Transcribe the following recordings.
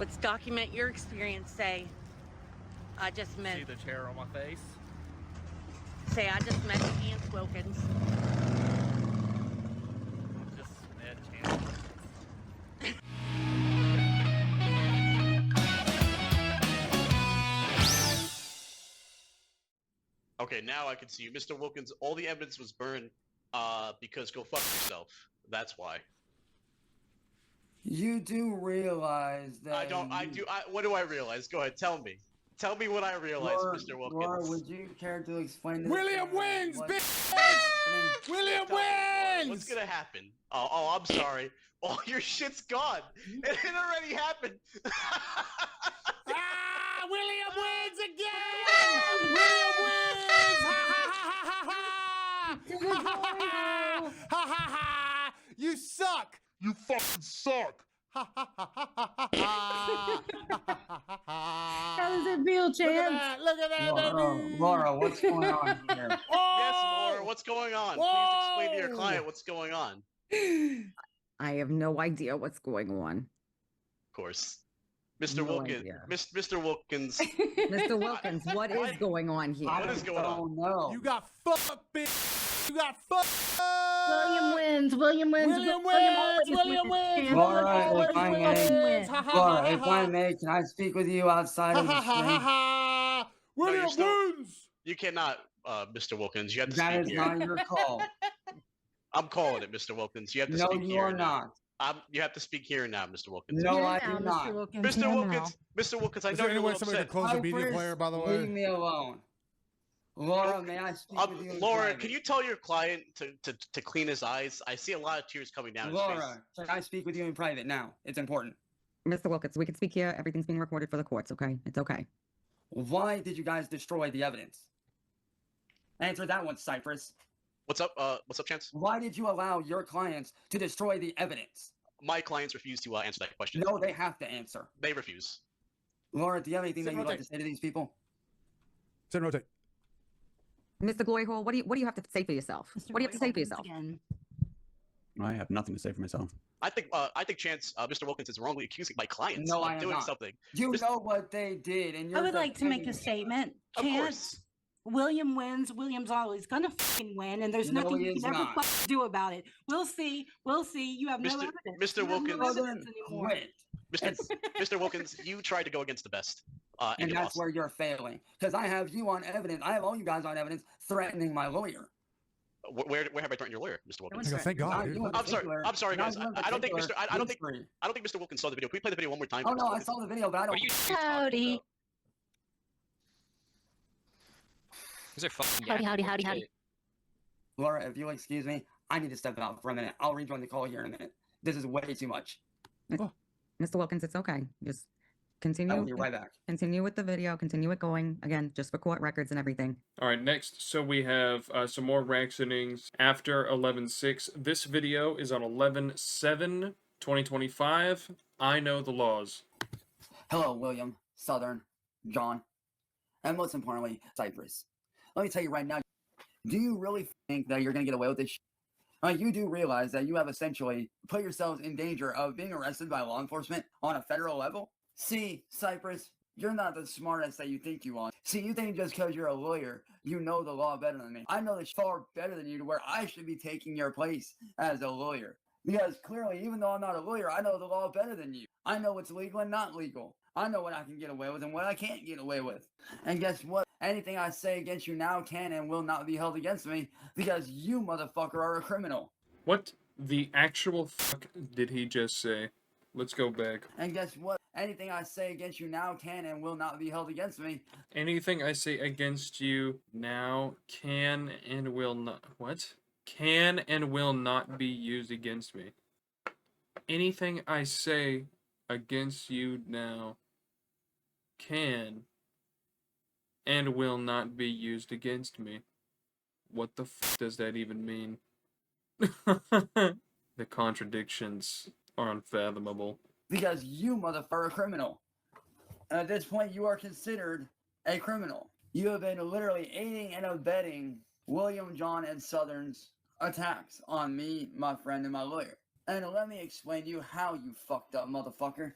Let's document your experience. Say, I just met. See the chair on my face? Say, I just met Chance Wilkins. Just met Chance. Okay, now I can see you. Mr. Wilkins, all the evidence was burned because go fuck yourself. That's why. You do realize that... What do I realize? Go ahead, tell me. Tell me what I realize, Mr. Wilkins. Laura, would you care to explain to William wins, bitch! William Laura, wins! what's gonna happen? Oh, I'm sorry. All your shit's gone. It already happened. William wins again! William wins! Ha ha ha! You suck! You fucking suck! How does it feel, Chance? Look at that, baby! Laura, what's going on here? Yes, Laura, what's going on? Please explain to your client what's going on. I have no idea what's going on. Of course. Mr. Wilkins. Mr. Wilkins. Mr. Wilkins, what is going on here? What is going on? No. You got fucked, bitch! You got fucked! William wins. William wins. William wins. William wins. Laura, if I may, can I speak with you outside of the stream? William wins. You cannot, Mr. Wilkins. You have to That speak is here. not your call. I'm calling it, Mr. Wilkins. You have to No, speak you here are now. not. You have to speak here now, Mr. Wilkins. No, I do not. Mr. Wilkins, Mr. Wilkins, I Is know there any you're a way little somebody upset. could close the media player, by the way? Leave me alone. Laura, may I speak with you? Laura, can you tell your client to clean his eyes? I see a lot of tears coming down his face. Laura, can I speak with you in private now? It's important. Mr. Wilkins, we can speak here. Everything's being recorded for the courts, okay? It's okay. Why did you guys destroy the evidence? Answer that one, Cypress. What's up, Chance? Why did you allow your clients to destroy the evidence? My clients refuse to answer that question. No, they have to answer. They refuse. Laura, do you have anything that you'd like to say to these people? Sit rotate. Mr. Glory Hole, what do you have to say for yourself? What do you have to say for yourself? I have nothing to say for myself. I think Chance, Mr. Wilkins is wrongly accusing my clients No, of I am doing not. something. You know what they did, and you're I would like to make a defending- statement. Of Chance, course. William wins. William's always gonna fucking win, and there's No, nothing he you is can ever not. fucking do about it. We'll see. We'll see. You have no Mr. evidence. Mr. You have no Wilkins- evidence anymore. Quit. Mr. Wilkins, you tried to go against the best. And you that's lost. where you're failing. Because I have you on evidence. I have all you guys on evidence threatening my lawyer. Where have I threatened your lawyer, Mr. Wilkins? Thank God, Not dude. you in I'm sorry, particular. guys. Not you in I don't think particular. I don't think Free. Mr. Wilkins saw the video. Can we play the video one more time? Oh Mr. no, I Wilkins? saw the video, but I What don't. are you talking Howdy. about? These are fucking Howdy. Laura, if you'll excuse me, I need to step out for a minute. I'll rejoin the call here in a minute. This is way too much. Mr. Wilkins, it's okay. Just I will continue. be right back. Continue with the video. Continue it going. Again, just for court records and everything. All right, next, so we have some more rank settings after 11.6. This video is on 11.7/2025. I know the laws. Hello, William, Southern, John, and most importantly, Cypress. Let me tell you right now, do you really think that you're going to get away with this shit? You do realize that you have essentially put yourselves in danger of being arrested by law enforcement on a federal level? See, Cypress, you're not the smartest that you think you are. See, you think just because you're a lawyer, you know the law better than me. I know this far better than you to where I should be taking your place as a lawyer. Because clearly, even though I'm not a lawyer, I know the law better than you. I know what's legal and not legal. I know what I can get away with and what I can't get away with. And guess what? Anything I say against you now can and will not be held against me because you, motherfucker, are a criminal. What the actual fuck did he just say? Let's go back. And guess what? Anything I say against you now can and will not be held against me. Anything I say against you now can and will not... What? Can and will not be used against me. Anything I say against you now can and will not be used against me. What the f does that even mean? The contradictions are unfathomable. Because you, motherfucker, are a criminal. And at this point, you are considered a criminal. You have been literally aiding and abetting William, John, and Southern's attacks on me, my friend, and my lawyer. And let me explain to you how, you fucked up motherfucker.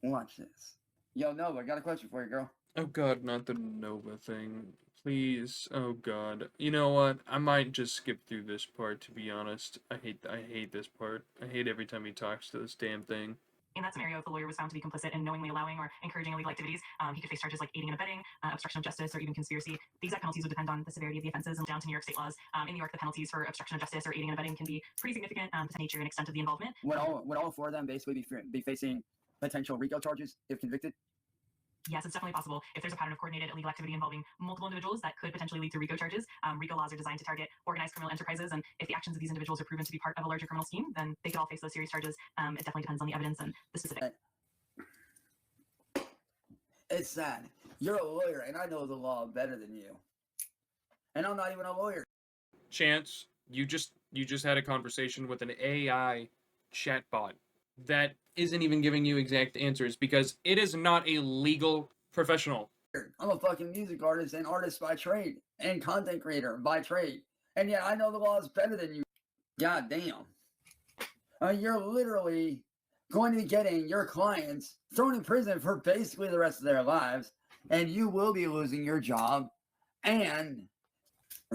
Watch this. Yo, Nova, I got a question for you, girl. Oh god, not the Nova thing. Please. Oh god. You know what? I might just skip through this part, to be honest. I hate this part. I hate every time he talks to this damn thing. In that scenario, if the lawyer was found to be complicit in knowingly allowing or encouraging illegal activities, he could face charges like aiding and abetting, obstruction of justice, or even conspiracy. The exact penalties would depend on the severity of the offenses and down to New York state laws. In New York, the penalties for obstruction of justice or aiding and abetting can be pretty significant, the nature and extent of the involvement. Would all four of them basically be facing potential RICO charges if convicted? Yes, it's definitely possible. If there's a pattern of coordinated illegal activity involving multiple individuals, that could potentially lead to RICO charges. RICO laws are designed to target organized criminal enterprises, and if the actions of these individuals are proven to be part of a larger criminal scheme, then they could all face those serious charges. It definitely depends on the evidence and the specific. It's sad. You're a lawyer, and I know the law better than you. And I'm not even a lawyer. Chance, you just had a conversation with an AI chatbot that isn't even giving you exact answers because it is not a legal professional. I'm a fucking music artist and artist by trade and content creator by trade. And yet I know the laws better than you. God damn. You're literally going to be getting your clients thrown in prison for basically the rest of their lives, and you will be losing your job. And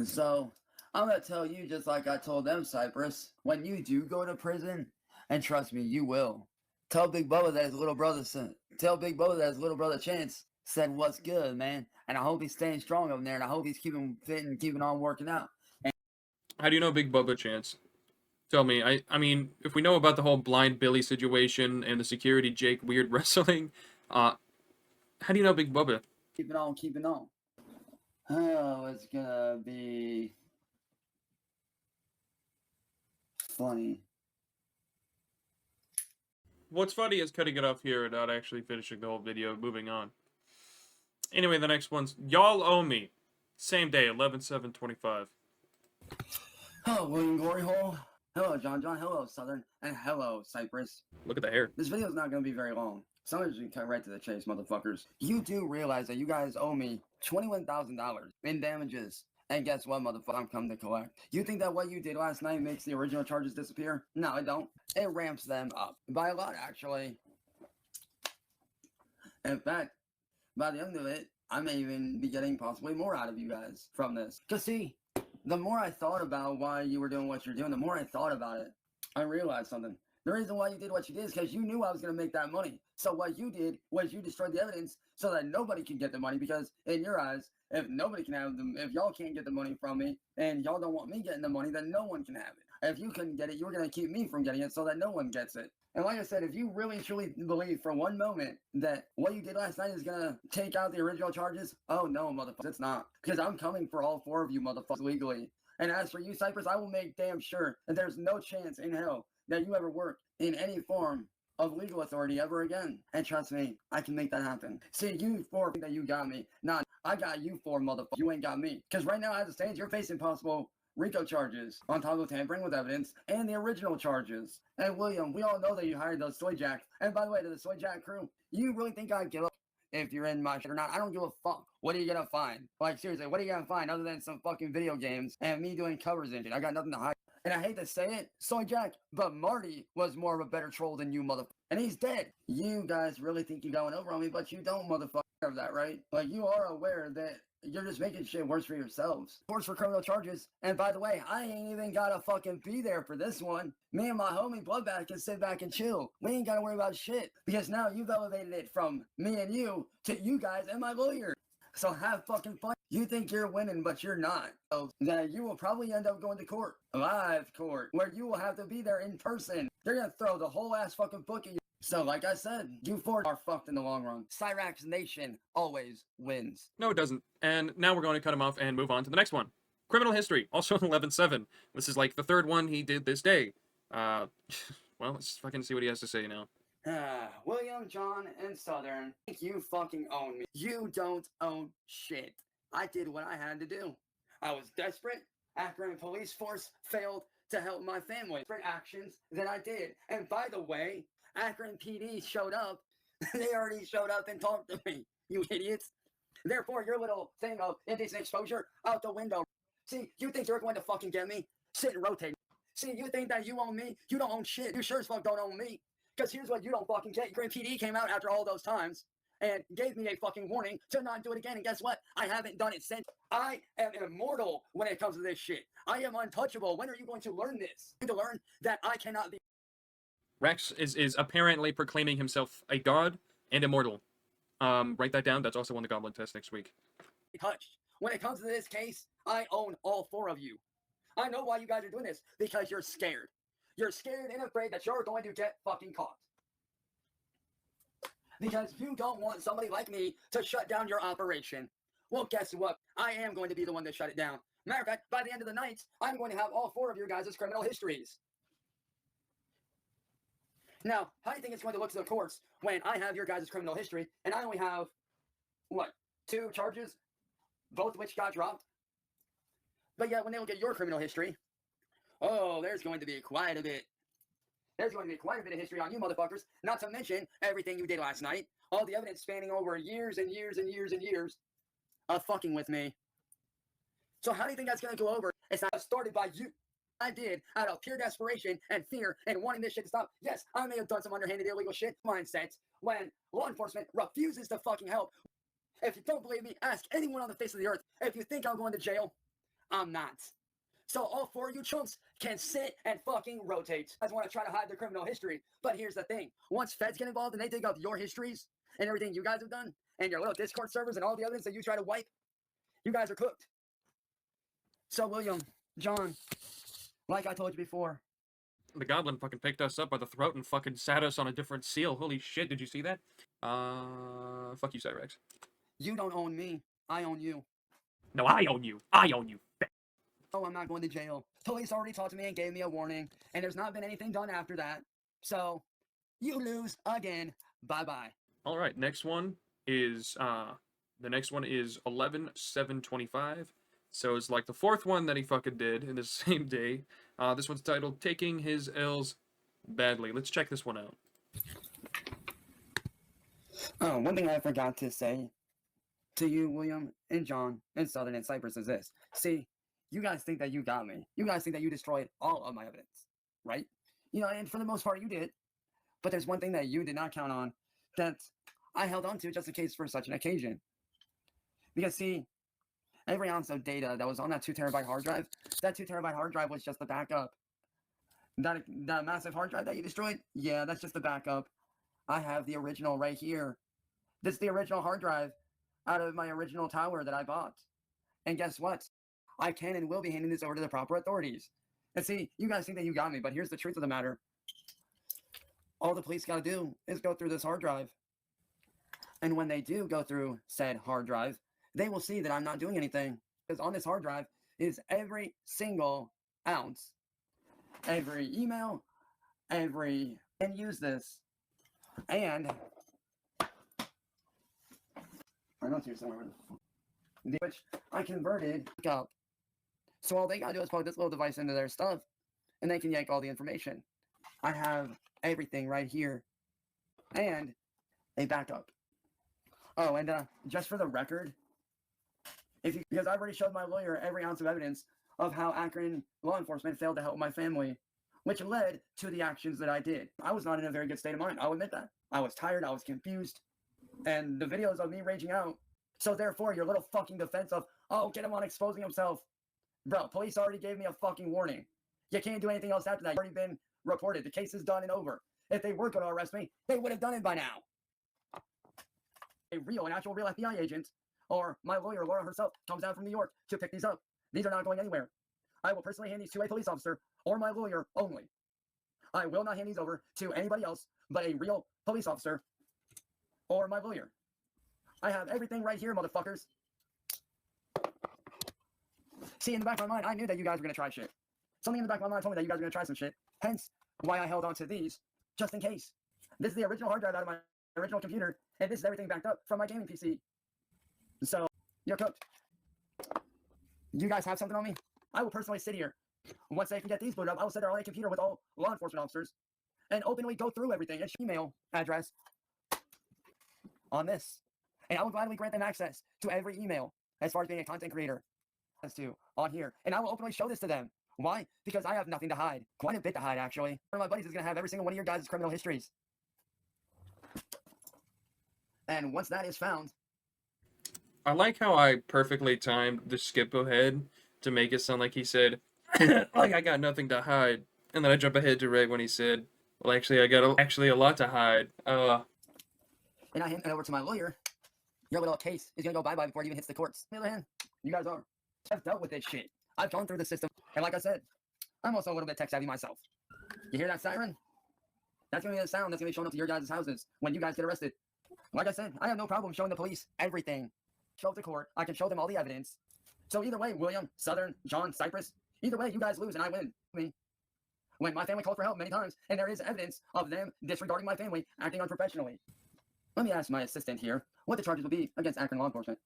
so I'm going to tell you, just like I told them, Cypress, when you do go to prison, and trust me, you will, tell Big Bubba that his little brother Chance said what's good, man. And I hope he's staying strong over there, and I hope he's keeping fit and keeping on working out. And how do you know Big Bubba, Chance? Tell me. I mean, if we know about the whole Blind Billy situation and the Security Jake weird wrestling, how do you know Big Bubba? Keeping on. Oh, it's gonna be funny. What's funny is cutting it off here and not actually finishing the whole video, moving on. Anyway, the next one's Y'all Owe Me. Same day, 11/7/25. Hello, William Glory Hole. Hello, John. Hello, Southern. And hello, Cypress. Look at the hair. This video's not going to be very long. So I'm just going to cut right to the chase, motherfuckers. You do realize that you guys owe me $21,000 in damages. And guess what, motherfucker? I'm coming to collect. You think that what you did last night makes the original charges disappear? No, it don't. It ramps them up. By a lot, actually. In fact, by the end of it, I may even be getting possibly more out of you guys from this. Because see, the more I thought about why you were doing what you're doing, the more I thought about it, I realized something. The reason why you did what you did is because you knew I was going to make that money. So what you did was you destroyed the evidence so that nobody can get the money, because in your eyes, if nobody can have them, if y'all can't get the money from me and y'all don't want me getting the money, then no one can have it. If you couldn't get it, you were going to keep me from getting it so that no one gets it. And like I said, if you really truly believe for one moment that what you did last night is going to take out the original charges, oh no, motherfuckers, it's not. Because I'm coming for all four of you motherfuckers legally. And as for you, Cypress, I will make damn sure that there's no chance in hell that you ever work in any form of legal authority ever again. And trust me, I can make that happen. See, you four think that you got me. Nah, I got you four, motherfuckers. You ain't got me. Because right now, as it stands, you're facing possible RICO charges on top of tampering with evidence and the original charges. And William, we all know that you hired those Soy Jacks. And by the way, to the Soy Jack crew, you really think I'd give up if you're in my shit or not? I don't give a fuck. What are you gonna find? Like, seriously, what are you gonna find other than some fucking video games and me doing covers and shit? I got nothing to hide. And I hate to say it, Soy Jack, but Marty was more of a better troll than you, motherfucker. And he's dead. You guys really think you're going over on me, but you don't, motherfucker, of that, right? Like, you are aware that you're just making shit worse for yourselves. Worse for criminal charges. And by the way, I ain't even gotta fucking be there for this one. Me and my homie Bloodbath can sit back and chill. We ain't gotta worry about shit. Because now you've elevated it from me and you to you guys and my lawyer. So have fucking fun. You think you're winning, but you're not. So that you will probably end up going to court. Live court. Where you will have to be there in person. They're gonna throw the whole ass fucking book at you. So, like I said, you four are fucked in the long run. Cyraxx Nation always wins. No, it doesn't. And now we're going to cut him off and move on to the next one. Criminal history, also 11/7. This is like the third one he did this day. Well, let's fucking see what he has to say now. William, John, and Southern, you fucking own me. You don't own shit. I did what I had to do. I was desperate. Akron police force failed to help my family. For actions that I did. And by the way, Akron PD showed up. They already showed up and talked to me, you idiots. Therefore, your little thing of indecent exposure out the window. See, you think you're going to fucking get me? Sit and rotate. See, you think that you own me? You don't own shit. You sure as fuck don't own me. Because here's what you don't fucking get. Grand PD came out after all those times and gave me a fucking warning to not do it again. And guess what? I haven't done it since. I am immortal when it comes to this shit. I am untouchable. When are you going to learn this? To learn that I cannot be Rex is apparently proclaiming himself a god and immortal. Write that down. That's also on the Goblin test next week. touched. When it comes to this case, I own all 4 of you. I know why you guys are doing this. Because you're scared. You're scared and afraid that you're going to get fucking caught. Because you don't want somebody like me to shut down your operation. Well, guess what? I am going to be the one to shut it down. Matter of fact, by the end of the night, I'm going to have all 4 of your guys' criminal histories. Now, how do you think it's going to look to the courts when I have your guys' criminal history and I only have, what, 2 charges? Both which got dropped? But yet, when they look at your criminal history, oh, there's going to be quite a bit. There's going to be quite a bit of history on you motherfuckers, not to mention everything you did last night. All the evidence spanning over years and years and years and years of fucking with me. So how do you think that's going to go over? It's not started by you. I did out of pure desperation and fear and wanting this shit to stop. Yes, I may have done some underhanded illegal shit mindset when law enforcement refuses to fucking help. If you don't believe me, ask anyone on the face of the earth. If you think I'm going to jail, I'm not. So all 4 of you chumps can sit and fucking rotate. I just want to try to hide their criminal history. But here's the thing. Once feds get involved and they dig up your histories and everything you guys have done and your little Discord servers and all the evidence that you try to wipe, you guys are cooked. So William, John, like I told you before. The Goblin fucking picked us up by the throat and fucking sat us on a different seal. Holy shit, did you see that? Fuck you, Cyraxx. You don't own me. I own you. No, I own you. I own you. Oh, I'm not going to jail. Police already talked to me and gave me a warning, and there's not been anything done after that. So, you lose again. Bye-bye. All right, next one is, the next one is 11/7/25. So it's like the 4th one that he fucking did in the same day. This one's titled Taking His L's Badly. Let's check this one out. Oh, one thing I forgot to say to you, William, and John, and Southern and Cypress is this. See, you guys think that you got me. You guys think that you destroyed all of my evidence, right? You know, and for the most part, you did. But there's one thing that you did not count on that I held on to just in case for such an occasion. Because, see, every ounce of data that was on that 2 terabyte hard drive, that 2 terabyte hard drive was just the backup. That massive hard drive that you destroyed, yeah, that's just the backup. I have the original right here. This is the original hard drive out of my original tower that I bought. And guess what? I can and will be handing this over to the proper authorities. And see, you guys think that you got me, but here's the truth of the matter. All the police got to do is go through this hard drive. And when they do go through said hard drive, they will see that I'm not doing anything. Because on this hard drive is every single ounce, every email, and use this. And I know it's here somewhere. Which I converted up. So all they gotta do is plug this little device into their stuff, and they can yank all the information. I have everything right here, and a backup. Oh, and just for the record, because I've already showed my lawyer every ounce of evidence of how Akron law enforcement failed to help my family, which led to the actions that I did. I was not in a very good state of mind. I'll admit that. I was tired. I was confused, and the videos of me raging out. So therefore, your little fucking defense of, oh, get him on exposing himself. Bro, police already gave me a fucking warning. You can't do anything else after that. You've already been reported. The case is done and over. If they were going to arrest me, they would have done it by now. An actual real FBI agent, or my lawyer, Laura herself, comes down from New York to pick these up. These are not going anywhere. I will personally hand these to a police officer or my lawyer only. I will not hand these over to anybody else but a real police officer or my lawyer. I have everything right here, motherfuckers. See, in the back of my mind, I knew that you guys were going to try shit. Something in the back of my mind told me that you guys were going to try some shit. Hence, why I held on to these, just in case. This is the original hard drive out of my original computer, and this is everything backed up from my gaming PC. So, you're cooked. You guys have something on me? I will personally sit here. Once they can get these booted up, I will sit there on a computer with all law enforcement officers and openly go through everything. It's email address on this. And I will gladly grant them access to every email as far as being a content creator. As to on here. And I will openly show this to them. Why? Because I have nothing to hide. Quite a bit to hide, actually. One of my buddies is going to have every single one of your guys' criminal histories. And once that is found, I like how I perfectly timed the skip ahead to make it sound like he said, like I got nothing to hide. And then I jump ahead to right when he said, well, actually, I got actually a lot to hide. and I hand it over to my lawyer, your little case is gonna go bye-bye before it even hits the courts. On the other hand, you guys are. I've dealt with this shit. I've gone through the system. And like I said, I'm also a little bit tech-savvy myself. You hear that siren? That's gonna be the sound that's gonna be showing up to your guys' houses when you guys get arrested. Like I said, I have no problem showing the police everything. Show to court. I can show them all the evidence. So either way, William, Southern, John, Cypress, either way, you guys lose and I win. When my family called for help many times, and there is evidence of them disregarding my family, acting unprofessionally. Let me ask my assistant here what the charges will be against Akron law enforcement.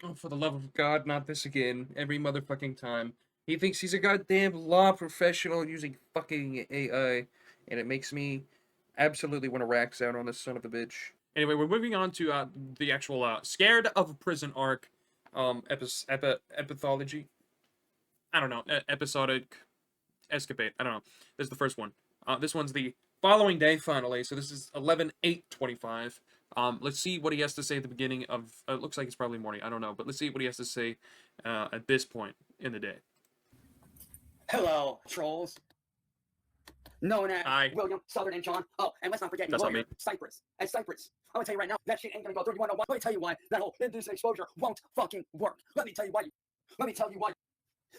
Oh, for the love of God, not this again. Every motherfucking time. He thinks he's a goddamn law professional using fucking AI, and it makes me absolutely want to rax out on this son of a bitch. Anyway, we're moving on to the actual Scared of a Prison arc epithology. I don't know, episodic escapade. I don't know. This is the first one. This one's the following day, finally. So this is 11/8/25. Let's see what he has to say at the beginning of. It looks like it's probably morning. I don't know, but let's see what he has to say at this point in the day. Hello, trolls. Known as Hi. William, Southern, and John. Oh, and let's not forget That's not lawyer, me. Cypress. And Cypress, I'm gonna tell you right now, that shit ain't gonna go through. You wanna know why? Let me tell you why that whole indecent exposure won't fucking work. Let me tell you why. Let me tell you why.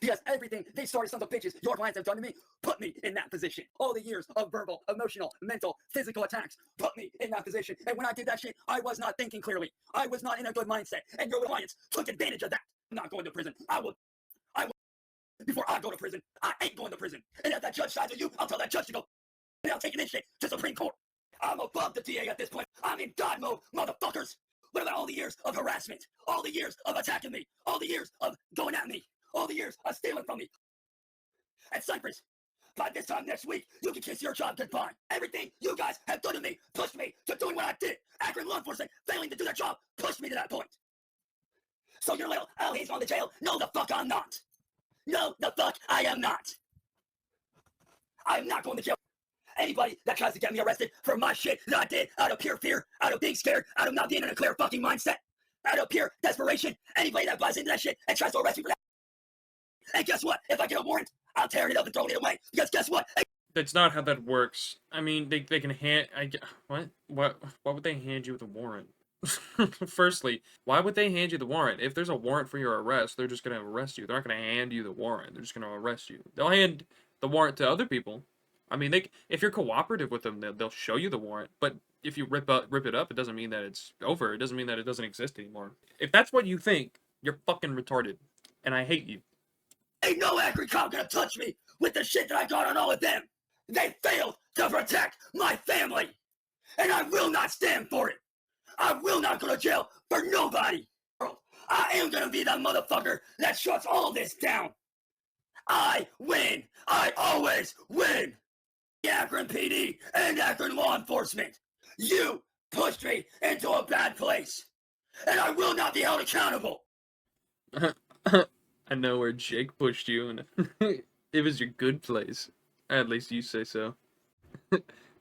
Because everything these sorry sons of bitches, your clients have done to me, put me in that position. All the years of verbal, emotional, mental, physical attacks put me in that position. And when I did that shit, I was not thinking clearly. I was not in a good mindset. And your clients took advantage of that. I'm not going to prison. I will. Before I go to prison, I ain't going to prison. And if that judge sides with you, I'll tell that judge to go. And I'll take this shit to Supreme Court. I'm above the DA at this point. I'm in God mode, motherfuckers. What about all the years of harassment? All the years of attacking me? All the years of going at me? All the years of stealing from me? And Cypress, by this time next week, you can kiss your job goodbye. Everything you guys have done to me pushed me to doing what I did. Akron law enforcement failing to do their job pushed me to that point. So you're little, oh, he's going to jail. No, the fuck I'm not. No, the fuck I am not. I'm not going to jail. Anybody that tries to get me arrested for my shit that I did out of pure fear, out of being scared, out of not being in a clear fucking mindset, out of pure desperation, anybody that buys into that shit and tries to arrest me for that. And guess what? If I get a warrant, I'll tear it up and throw it away. Because guess what? That's not how that works. I mean, they can hand. What? Why would they hand you the warrant? Firstly, why would they hand you the warrant? If there's a warrant for your arrest, they're just going to arrest you. They're not going to hand you the warrant. They're just going to arrest you. They'll hand the warrant to other people. I mean, if you're cooperative with them, they'll show you the warrant. But if you rip it up, it doesn't mean that it's over. It doesn't mean that it doesn't exist anymore. If that's what you think, you're fucking retarded. And I hate you. Ain't no Akron cop gonna touch me with the shit that I got on all of them. They failed to protect my family. And I will not stand for it. I will not go to jail for nobody. I am gonna be that motherfucker that shuts all this down. I win. I always win. Akron PD and Akron law enforcement. You pushed me into a bad place. And I will not be held accountable. I know where Jake pushed you, and it was your good place. At least you say so.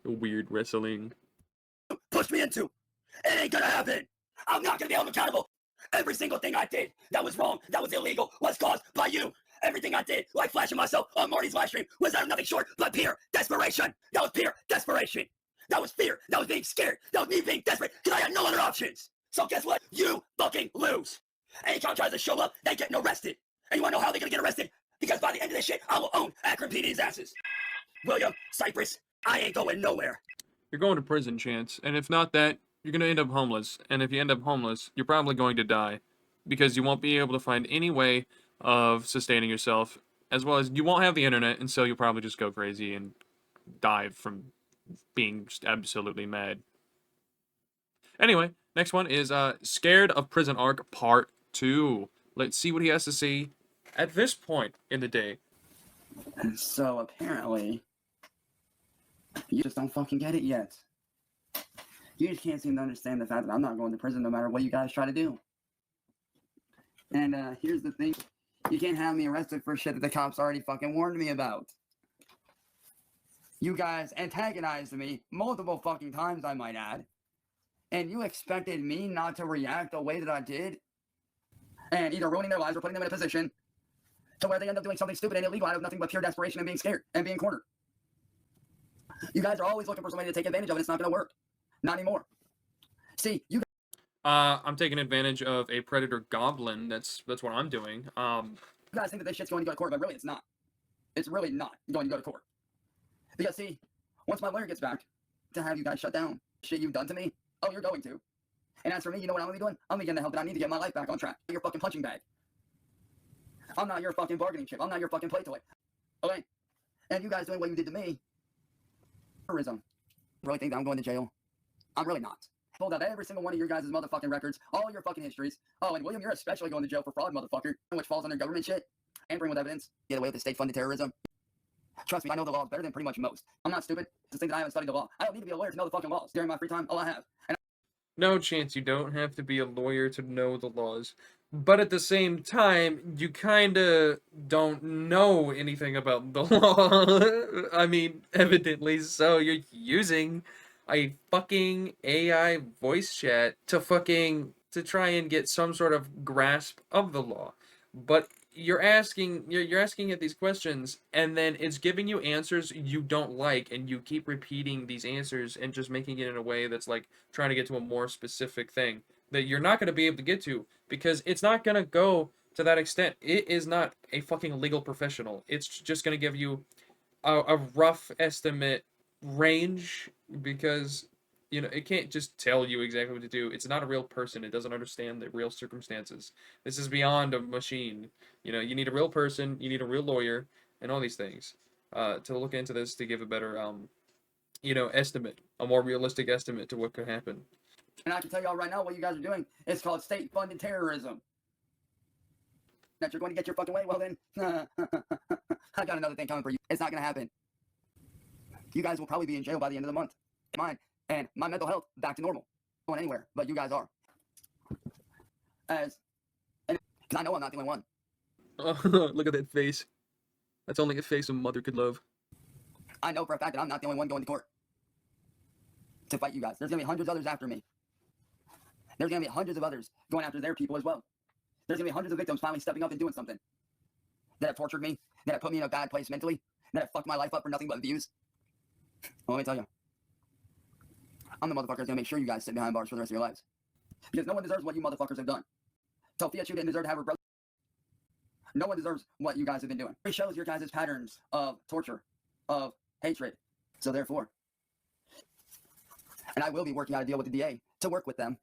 Weird wrestling. Pushed me into. It ain't gonna happen. I'm not gonna be held accountable. Every single thing I did that was wrong, that was illegal, was caused by you. Everything I did, like flashing myself on Marty's live stream, was out of nothing short but pure desperation. That was pure desperation. That was fear. That was being scared. That was me being desperate because I had no other options. So guess what? You fucking lose. Anytime tries to show up, they getting arrested. And you wanna know how they're gonna get arrested? Because by the end of this shit, I will own Akron PD's asses. William, Cypress, I ain't going nowhere. You're going to prison, Chance. And if not that, you're going to end up homeless. And if you end up homeless, you're probably going to die. Because you won't be able to find any way of sustaining yourself. As well as you won't have the internet, and so you'll probably just go crazy and die from being just absolutely mad. Anyway, next one is Scared of Prison Arc Part 2. Let's see what he has to say at this point in the day. So apparently, you just don't fucking get it yet. You just can't seem to understand the fact that I'm not going to prison no matter what you guys try to do. And here's the thing. You can't have me arrested for shit that the cops already fucking warned me about. You guys antagonized me multiple fucking times, I might add. and you expected me not to react the way that I did, and either ruining their lives or putting them in a position to where they end up doing something stupid and illegal out of nothing but pure desperation and being scared and being cornered. You guys are always looking for somebody to take advantage of, and it's not going to work. Not anymore. See, you I'm taking advantage of a predator goblin. That's what I'm doing. guys think that this shit's going to go to court, but really it's not. It's really not going to go to court. Because see, once my lawyer gets back to have you guys shut down shit you've done to me, oh, you're going to. And as for me, you know what I'm going to be doing? I'm going to get the help that I need to get my life back on track. Your fucking punching bag. I'm not your fucking bargaining chip. I'm not your fucking play toy. Okay? And you guys doing what you did to me, terrorism. Really think that I'm going to jail? I'm really not. Pulled out every single one of your guys' motherfucking records, all your fucking histories. Oh, and William, you're especially going to jail for fraud, motherfucker, which falls under government shit. Tampering with evidence. Get away with the state-funded terrorism. Trust me, I know the law better than pretty much most. I'm not stupid to think that I haven't studied the law. I don't need to be a lawyer to know the fucking laws. During my free time, all I have. And No chance, you don't have to be a lawyer to know the laws. But at the same time, you kinda don't know anything about the law. I mean, evidently so. You're using a fucking AI voice chat to try and get some sort of grasp of the law. But you're asking it these questions, and then it's giving you answers you don't like, and you keep repeating these answers and just making it in a way that's like trying to get to a more specific thing that you're not going to be able to get to, because it's not going to go to that extent. It is not a fucking legal professional. It's just going to give you a rough estimate range, because you know, it can't just tell you exactly what to do. It's not a real person. It doesn't understand the real circumstances. This is beyond a machine. You know, you need a real person, you need a real lawyer, and all these things to look into this, to give a better, you know, estimate, a more realistic estimate to what could happen. I can tell y'all right now what you guys are doing is called state-funded terrorism. That you're going to get your fucking way, well then, I got another thing coming for you. It's not going to happen. You guys will probably be in jail by the end of the month. Mine and my mental health back to normal. Going anywhere, but you guys are. Because I know I'm not the only one. Oh, look at that face. That's only a face a mother could love. I know for a fact that I'm not the only one going to court to fight you guys. There's going to be hundreds of others after me. There's going to be hundreds of others going after their people as well. There's going to be hundreds of victims finally stepping up and doing something. That have tortured me, that have put me in a bad place mentally, that have fucked my life up for nothing but views. Well, let me tell you. I'm the motherfucker that's going to make sure you guys sit behind bars for the rest of your lives. Because no one deserves what you motherfuckers have done. Sophia, you didn't deserve to have her brother. No one deserves what you guys have been doing. It shows your guys' patterns of torture, of hatred. So therefore, and I will be working out a deal with the DA to work with them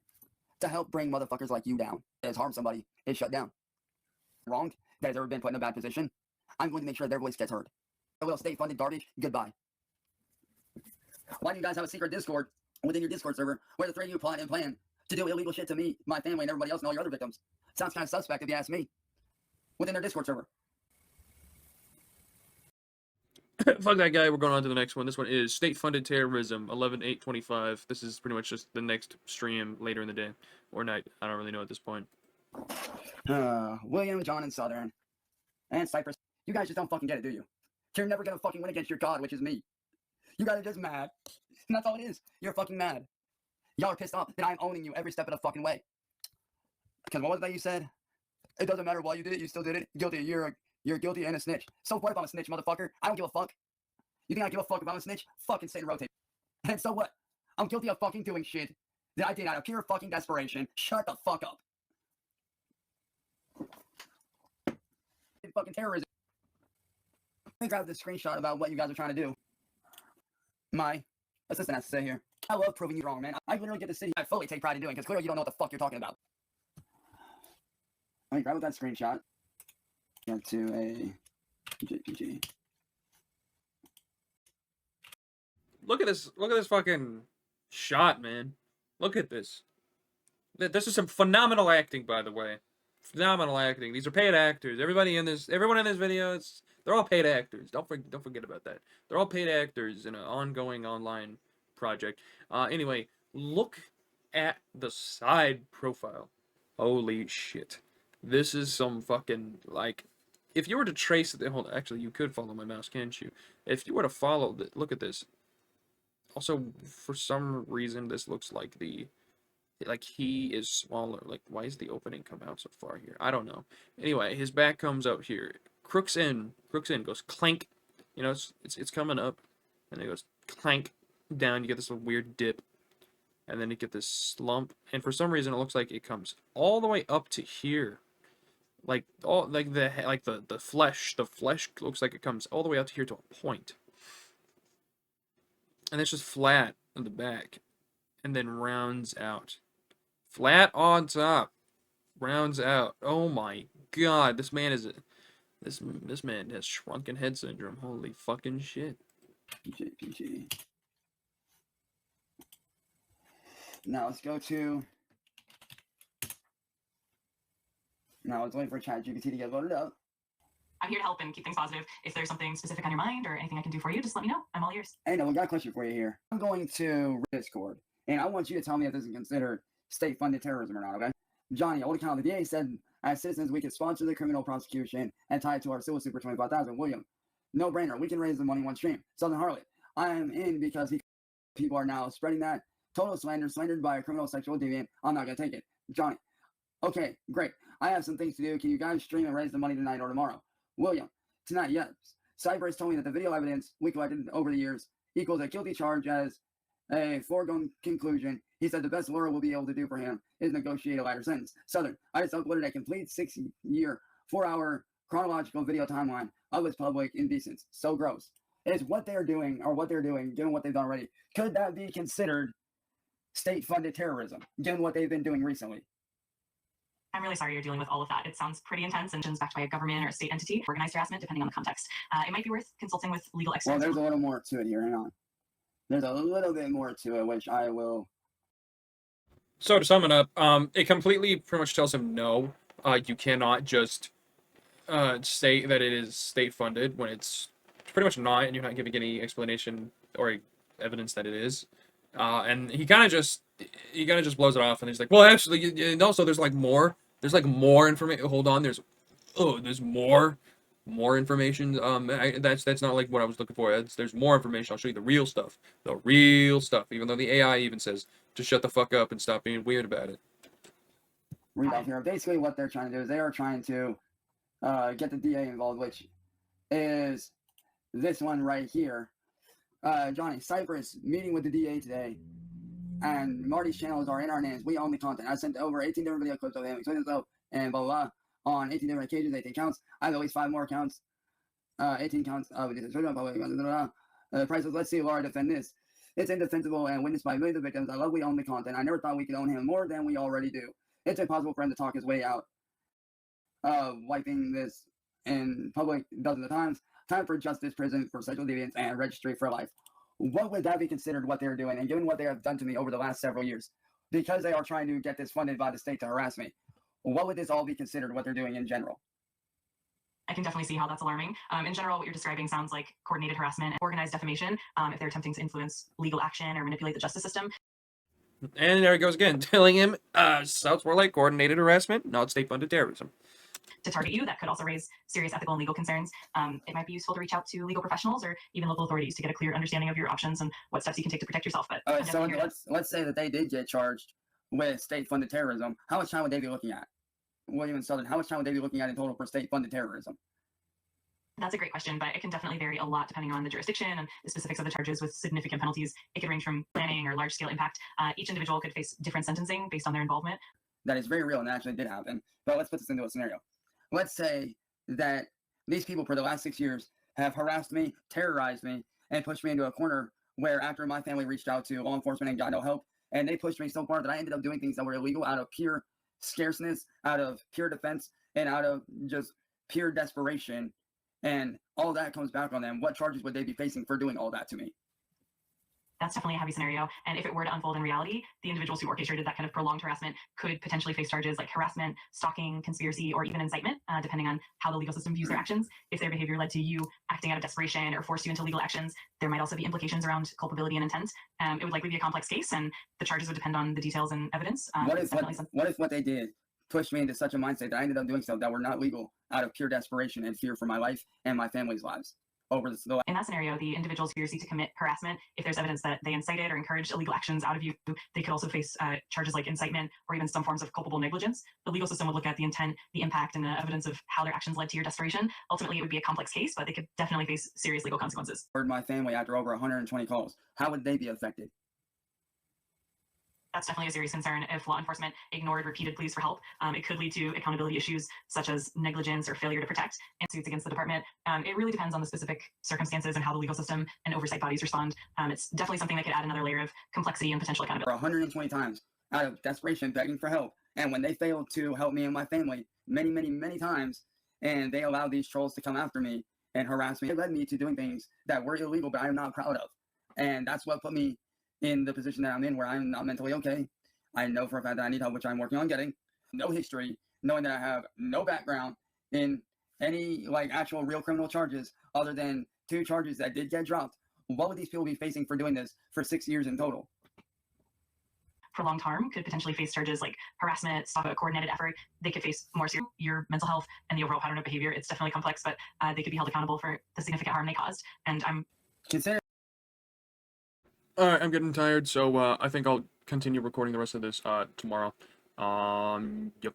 to help bring motherfuckers like you down. That has harmed somebody is shut down. Wronged, that has ever been put in a bad position. I'm going to make sure their voice gets heard. A little state-funded garbage, goodbye. Why do you guys have a secret Discord within your Discord server where the three of you plot and plan to do illegal shit to me, my family, and everybody else and all your other victims? Sounds kind of suspect if you ask me. Within their Discord server. Fuck that guy, we're going on to the next one. This one is state-funded terrorism, 11/8/25. This is pretty much just the next stream later in the day. Or night, I don't really know at this point. William, John, and Southern. And Cypress. You guys just don't fucking get it, do you? You're never gonna fucking win against your god, which is me. You guys are just mad. And that's all it is. You're fucking mad. Y'all are pissed off that I'm owning you every step of the fucking way. Because what was that you said? It doesn't matter why you did it, you still did it. Guilty, you're guilty and a snitch. So what if I'm a snitch, motherfucker? I don't give a fuck. You think I give a fuck if I'm a snitch? Fucking sit and rotate. And so what? I'm guilty of fucking doing shit that I did out of pure fucking desperation. Shut the fuck up. Fucking terrorism. Let me grab this screenshot about what you guys are trying to do. My assistant has to say here. I love proving you wrong, man. I literally get to sit here. I fully take pride in doing, because clearly you don't know what the fuck you're talking about. Let me grab that screenshot. Get to a JPG. Look at this fucking shot, man. Look at this. This is some phenomenal acting, by the way. Phenomenal acting. These are paid actors. Everyone in this video, they're all paid actors. Don't forget about that. They're all paid actors in an ongoing online project. Anyway, look at the side profile. Holy shit. This is some fucking, like, if you were to trace it, hold on, actually, you could follow my mouse, can't you? If you were to follow, look at this. Also, for some reason, this looks like the Like, he is smaller. Like, why is the opening come out so far here? I don't know. Anyway, his back comes out here. Crooks in, goes clank. You know, it's coming up, and it goes clank down. You get this little weird dip, and then you get this slump. And for some reason, it looks like it comes all the way up to here. Like the flesh looks like it comes all the way up to here to a point. And it's just flat on the back, and then rounds out. Flat on top, rounds out. Oh my god, this man is this man has shrunken head syndrome. Holy fucking shit. PG. Now let's go to. Now let's wait for ChatGPT to get loaded up. I'm here to help and keep things positive. If there's something specific on your mind or anything I can do for you, just let me know. I'm all ears. Hey, no, we got a question for you here. I'm going to Discord, and I want you to tell me if this is considered state-funded terrorism or not, okay? Johnny, old account, the DA said, as citizens, we can sponsor the criminal prosecution and tie it to our civil super 25,000. William, no brainer. We can raise the money one stream. Southern Harley, I am in because people are now spreading that. Total slander, slandered by a criminal sexual deviant. I'm not going to take it. Johnny, okay, great. I have some things to do. Can you guys stream and raise the money tonight or tomorrow? William, tonight, yes. Cyraxx told me that the video evidence we collected over the years equals a guilty charge as a foregone conclusion. He said the best lawyer will be able to do for him is negotiate a lighter sentence. Southern, I just uploaded a complete 6-year, 4-hour chronological video timeline of his public indecence. So gross. Is what they're doing, given what they've done already, could that be considered state-funded terrorism, given what they've been doing recently? I'm really sorry you're dealing with all of that. It sounds pretty intense and backed by a government or a state entity. Organized harassment, depending on the context. It might be worth consulting with legal experts. Well, there's a little more to it here. Hang on. There's a little bit more to it, which I will. So to sum it up, it completely pretty much tells him no. You cannot just say that it is state funded when it's pretty much not, and you're not giving any explanation or evidence that it is. And he kind of just blows it off, and he's like, well, actually, and also there's more information. Hold on, there's more information. That's not like what I was looking for. There's more information. I'll show you the real stuff. Even though the AI even says to shut the fuck up and stop being weird about it. Read off here. Basically, what they're trying to do is they are trying to get the DA involved, which is this one right here. Johnny, Cypress meeting with the DA today, and Marty's channels are in our names. We own the content. I sent over 18 different video clips of him explaining himself and blah, blah, blah, on 18 different occasions, 18 counts. I have at least 5 more counts, 18 counts of the prices. Let's see Laura defend this. It's indefensible and witnessed by millions of victims. I love we own the content. I never thought we could own him more than we already do. It's impossible for him to talk his way out of wiping this in public dozens of times. Time for justice, prison for sexual deviance, and registry for life. What would that be considered what they're doing? And given what they have done to me over the last several years, because they are trying to get this funded by the state to harass me, what would this all be considered what they're doing in general? I can definitely see how that's alarming. In general, what you're describing sounds like coordinated harassment and organized defamation if they're attempting to influence legal action or manipulate the justice system. And there he goes again, telling him, sounds more like coordinated harassment, not state-funded terrorism. To target you, that could also raise serious ethical and legal concerns. It might be useful to reach out to legal professionals or even local authorities to get a clear understanding of your options and what steps you can take to protect yourself. But all right, so let's say that they did get charged with state-funded terrorism. How much time would they be looking at? William and Southern, how much time would they be looking at in total for state-funded terrorism? That's a great question, but it can definitely vary a lot depending on the jurisdiction and the specifics of the charges with significant penalties. It could range from planning or large-scale impact. Each individual could face different sentencing based on their involvement. That is very real and that actually did happen. But let's put this into a scenario. Let's say that these people for the last 6 years have harassed me, terrorized me, and pushed me into a corner where after my family reached out to law enforcement and got no help, and they pushed me so far that I ended up doing things that were illegal out of pure scarceness, out of pure defense, and out of just pure desperation. And all that comes back on them. What charges would they be facing for doing all that to me? That's definitely a heavy scenario. And if it were to unfold in reality, the individuals who orchestrated that kind of prolonged harassment could potentially face charges like harassment, stalking, conspiracy, or even incitement, depending on how the legal system views their actions. If their behavior led to you acting out of desperation or forced you into legal actions, there might also be implications around culpability and intent. It would likely be a complex case, and the charges would depend on the details and evidence. What if what they did pushed me into such a mindset that I ended up doing stuff that were not legal out of pure desperation and fear for my life and my family's lives? over the In that scenario, the individuals who seek to commit harassment, if there's evidence that they incited or encouraged illegal actions out of you, they could also face charges like incitement or even some forms of culpable negligence. The legal system would look at the intent, the impact, and the evidence of how their actions led to your desperation. Ultimately, it would be a complex case, but they could definitely face serious legal consequences. my family after over 120 calls. How would they be affected? That's definitely a serious concern if law enforcement ignored repeated pleas for help. It could lead to accountability issues such as negligence or failure to protect and suits against the department. It really depends on the specific circumstances and how the legal system and oversight bodies respond. It's definitely something that could add another layer of complexity and potential accountability. 120 times out of desperation begging for help. And when they failed to help me and my family many times, and they allowed these trolls to come after me and harass me, it led me to doing things that were illegal, but I am not proud of. And that's what put me in the position that I'm in, where I'm not mentally okay. I know for a fact that I need help, which I'm working on getting. No history, knowing that I have no background in any like actual real criminal charges other than 2 charges that did get dropped. What would these people be facing for doing this for 6 years in total? Prolonged harm could potentially face charges like harassment, stop a coordinated effort. They could face more serious your mental health and the overall pattern of behavior. It's definitely complex, but they could be held accountable for the significant harm they caused. And I'm Consider Alright, I'm getting tired, so I think I'll continue recording the rest of this tomorrow. Yep.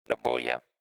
Nibuya.